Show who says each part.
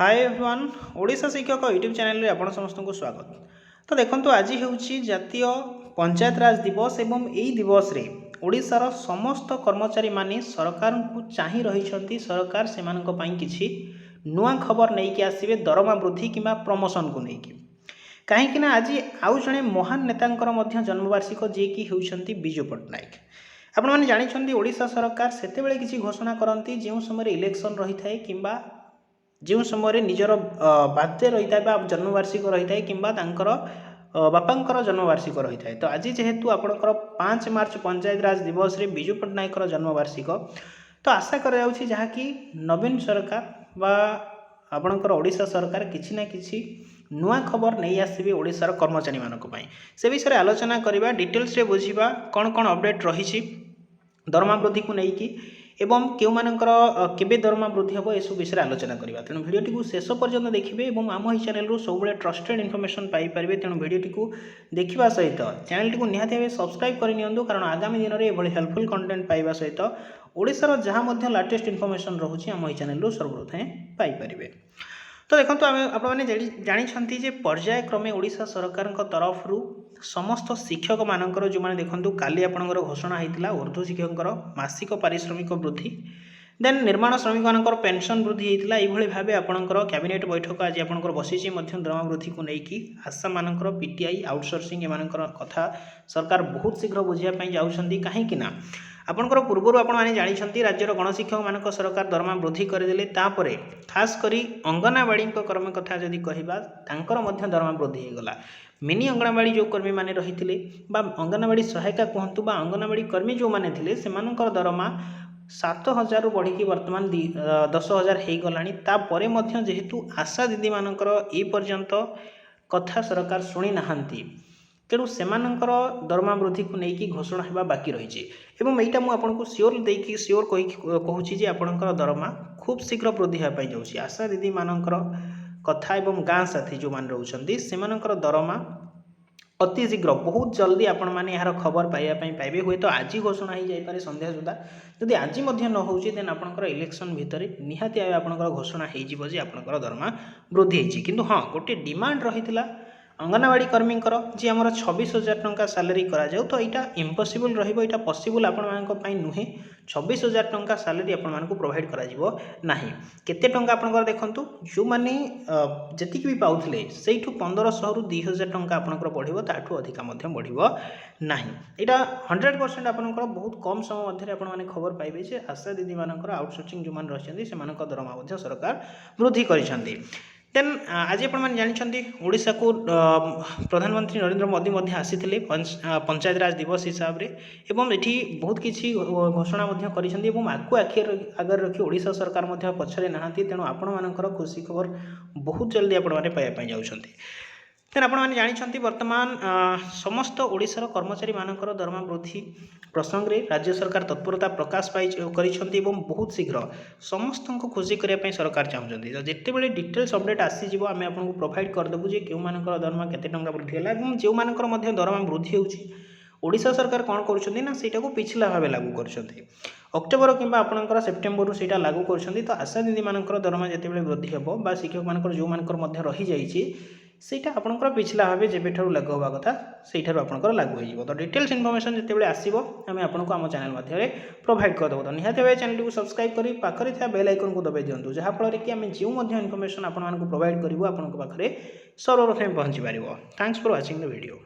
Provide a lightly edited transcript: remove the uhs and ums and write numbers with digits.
Speaker 1: Hi everyone Odisha शिक्षक YouTube channel रे आपण समस्त को स्वागत। तो देखंतु आज होउची जातीय पंचायत राज दिवस एवं एई दिवस रे ओडिशार समस्त कर्मचारी माने सरकार को चाहि रहिछंती सरकार सेमानक पई किछि नुआ खबर नै कि आसीबे दरमा वृद्धि किबा प्रमोशन को नै कि काहे कि ना आज आउ जणे महान नेतांकर मध्य जन्मवार्षिक जे कि होउछंती बिजू पटनायक। आपण माने जानिछंती ओडिशा सरकार सेते बेले किछि घोषणा करंती जेउ समय इलेक्शन रही थाए किबा जो समय निजर बाध्य रही है जन्मवार्षिक रही है कि बापांकर जन्मवार्षिक रही है। तो आज जेहेतु आपणकर 5 मार्च पंचायत राज दिवस रे बिजू पट्टनायक जन्मवार्षिक तो आशा करा नवीन सरकार बा आपणकर ओडिशा सरकार किछि ना किछि नुआ खबर नहीं आसबे ओडिशार कर्मचारी मानक पई से विषय आलोचना करबा डिटेल्स रे बुझिबा कौन कौन अपडेट रही दरमा वृद्धि को लेकिन एवं क्यों मानकर केबे दरमा वृद्धि हम यह विषय आलोचना करवा। तेणु भिडियोटी को शेष पर्यंत देखिए और आम ही चैनल सब ट्रस्टेड इनफॉरमेशन पाइपर। तेणु भिडियोटी को देखा सहित चैनल टी निहाती भाव सब्सक्राइब करनी कारण आगामी दिन में यह हेल्पफुल कंटेंट पाइबा सहित ओडिशार जहाँ लाटेस्ट इनफॉरमेशन रोचे आम ही चैनल सर्वप्रथमे पाइपर। तो देखो आपने जानी जे पर्यायक्रमे ओडिशा सरकार तरफ समस्त शिक्षक मानकर जो मैंने देखो काली आपंकर घोषणा होता उर्दू शिक्षक मासिक पारिश्रमिक वृद्धि देन निर्माण श्रमिक मान पेंशन वृद्धि होता ये भाव आपंकर कैबिनेट बैठक आज आप बसी दरमा वृद्धि को लेकिन आशा मानकर पीटीआई आउटसोर्सिंग एम कथा सरकार बहुत शीघ्र बुझापी जाऊँगी कहीं आपणकर पूर्वर आपने जानी राज्यर गणशिक्षक मान सरकार दरमा वृद्धि करदे खास करी अंगनवाड़ी कर्मी कथा जदि कहवा दरमा वृद्धि होगला। मिनी अंगनवाड़ी जो कर्मी मैंने रही अंगनवाड़ी सहायिका कहतु बा अंगनवाड़ी कर्मी जो मैंने थे से दरमा 7,000 रु बढ़ी बर्तमान 10,000 हो गला। जेहेतु आशा दीदी मानकर ए पर्यंत कथा सरकार शुणी नाहांती तेणु सेमानंकर दरमा वृद्धि को लेकिन घोषणा होगा बाकी रही एवं यहाँ मुझे सियोर देकी सियोर कहूँ आपंकर दरमा खूब शीघ्र वृद्धि होगापी जाऊँगी। आशा दीदी मानकर कथा एवं गाँ साथी जो मैंने रोचे से दरमा अति शीघ्र बहुत जल्दी आपण मैंने यार खबर पाइबे हुए तो आज घोषणा हो जाए संध्या सुधा जदि आज न हो देन आपंकर इलेक्शन भितर निहाती आपंकर घोषणा हो आपंकर दरमा वृद्धि होती। किंतु हाँ गोटे डिमांड रही अंगनवाड़ी कर्मी जी आम 26,000 टंका सालेरी करा जाऊ तो यहाँ इम्पॉसिबल रही पॉसिबल आपण नुहे 26,000 टंका सालेरी आपण प्रोवाइड करा केते टंका आपंकर देखंतु जो माने जतिक भी पाउथिले सेठू 1500 रु 2,000 टंका आपंकर बढ़िबो ताठू अधिका मध्य बढ़िबो नाही। एटा 100% आपंकर बहुत कम समय मध्य आपण माने खबर पाइबे जे आशा दीदी मानकर आउटसोर्सिंग जो मान रहिसंती से मानक दरमा मध्य सरकार वृद्धि करिसंती। देन आज आपने जानते ओडिशा को प्रधानमंत्री नरेंद्र मोदी आसी पंचायत राज दिवस हिसाब से एवं ये बहुत किसी घोषणा आपको आगे रखी ओडिशा सरकार पछरे नहांती तेणु आपण मानकर खुशी खबर बहुत जल्दी आपने पाइबा जाउछंती। तेन आपने जानते वर्तमान समस्त ओडिशार कर्मचारी मानकर दरमा वृद्धि प्रसंग में राज्य सरकार तत्परता प्रकाश पाई बहुत शीघ्र समस्त को खुशी करने सरकार चाहते तो जिते बड़े डिटेल्स अपडेट आसीज आम आपको प्रोवाइड करदेबू जे क्यों मानकर दरमा केते टंका वृद्धि है और जो मानकर दरमा वृद्धि होउछि ओडिशा सरकार कौन करुँच ना सेटा को पिछला भाव लागू कर अक्टोबर कि आपंकर सेप्टेम्बर से लागू कर तो आशा दीदी मानकर दरमा जिते वृद्धि हे शिक्षक मानकर जो मानकर रही जाइए ସେଇଟା ଆପଣଙ୍କର ପିछला भाव जेबेठारु लागू होगा कथा ସେଇଠାରୁ ଆପଣଙ୍କର लागू हो। तो डिटेल्स इनफॉरमेशन जितेबाला आसीबो आमे आपनको आम चैनल माध्यम प्रोवाइड करदेबो। तो निहाती भाव चैनल को सब्सक्राइब करी पाखरे था बेल आइकन को दबाई दियंतु जहाँ फल कि आमे जो इनफॉरमेशन आपको प्रोवाइड करिवो आपनको पाखरे सर्वप्रथमे पहुँची पारिबो। Thanks for watching the video.